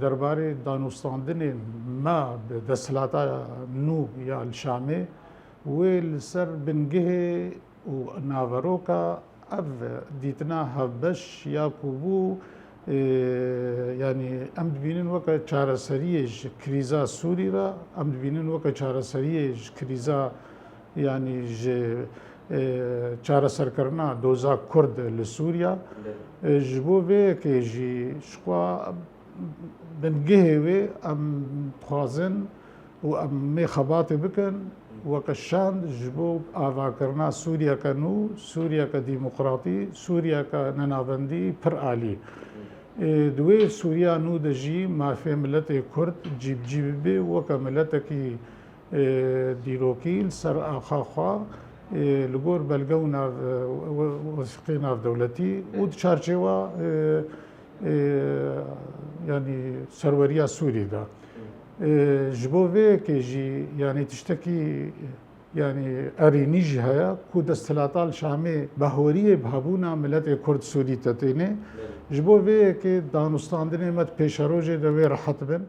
درباره دانوستاندن ما به دستهلاتا نو یا الشامه و لسر بنگه و ناوروکا اف دیتنا هفبش یا کوبو يعني ام دبینن وکا چارەسەریەش کریزا سووری را ام دبینن وکا چارەسەریەش کریزا يعني چارەسەرکردنا دۆزا کورد لە سووریا ji bo vê yekê jî ji xwe bingehê wê em dixwazin û em mê xebatê bikin weke şand ji bo avakirina Sûriyeke nû, Sûriyeke dîmokratî, Sûriyeke nenavendî pir alî. Di wê Sûriya nû de jî mafê miletê Kurd cîbcî bibe weke miletekî dîrokî li ser axa xwe li gor belge û wesîqê navdewletî û di çarçêwa yani serweriya Sûrî de. Ji bo vê yekê jî yani tiştekî yani erînî jî heye ku desthilata li Şamê behoriyê hebûna miletê Kurd Sûrî te têne ji bo vê yekê danûstandinê me di pêşerojê de wê rehet bin.